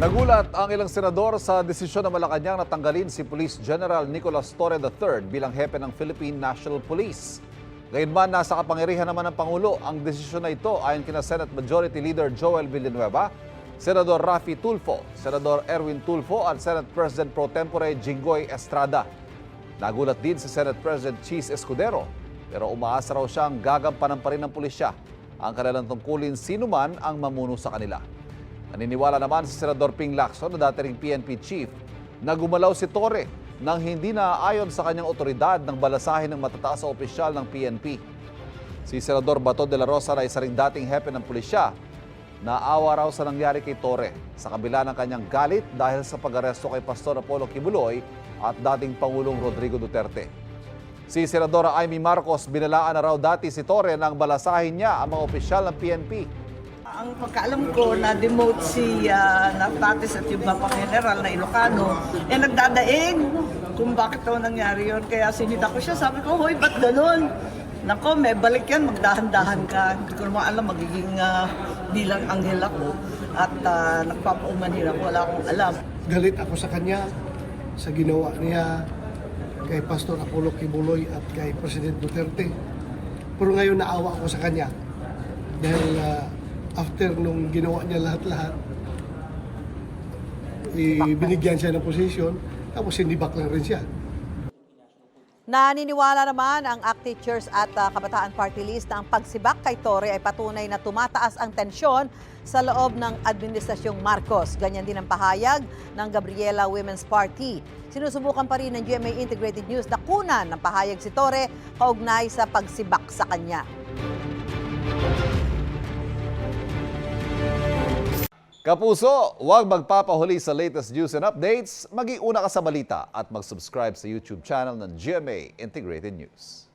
Nagulat ang ilang senador sa desisyon ng Malacanang na tanggalin si Police General Nicolas Torre III bilang hepe ng Philippine National Police. Gayunman, nasa kapangyarihan naman ng Pangulo ang desisyon na ito ayon kina Senate Majority Leader Joel Villanueva, Senador Raffy Tulfo, Senador Erwin Tulfo at Senate President Pro Tempore Jinggoy Estrada. Nagulat din si Senate President Cheese Escudero, pero umaasa raw siyang gagampanan pa rin ng pulisya ang kanilang tungkulin sino man ang mamuno sa kanila. Naniniwala naman si Senador Ping Lacson na dati ring PNP chief na gumalaw si Torre nang hindi naaayon sa kanyang otoridad ng balasahin ng matataas na opisyal ng PNP. Si Senador Bato de la Rosa na isa ring dating hepe ng pulisya, naawa raw sa nangyari kay Torre sa kabila ng kanyang galit dahil sa pag-aresto kay Pastor Apollo Kibuloy at dating Pangulong Rodrigo Duterte. Si Senadora Amy Marcos, binalaan na raw dati si Torre nang balasahin niya ang mga opisyal ng PNP. Ang pagkaalam ko, na-demote si Natatis at yung Bapang General na Ilocano, nagdadaing kung bakit daw nangyari yun. Kaya sinita ko siya, sabi ko, hoy, ba't ganun? Nako, may balik yan, magdahan-dahan ka. Hindi ko naman alam, magiging bilang anghel ako. At nagpapaumanhin ako, wala akong alam. Galit ako sa kanya, sa ginawa niya kay Pastor Apollo Kibuloy at kay President Duterte. Pero ngayon naawa ako sa kanya dahil after nung ginawa niya lahat-lahat, binigyan siya ng posisyon, tapos sinibak lang rin siya. Naniniwala naman ang ACT Teachers at Kabataan Party List na ang pagsibak kay Torre ay patunay na tumataas ang tensyon sa loob ng Administrasyong Marcos. Ganyan din ang pahayag ng Gabriela Women's Party. Sinusubukan pa rin ng GMA Integrated News na kunan ng pahayag si Torre kaugnay sa pagsibak sa kanya. Kapuso, huwag magpapahuli sa latest news and updates. Mag-iuna ka sa balita at mag-subscribe sa YouTube channel ng GMA Integrated News.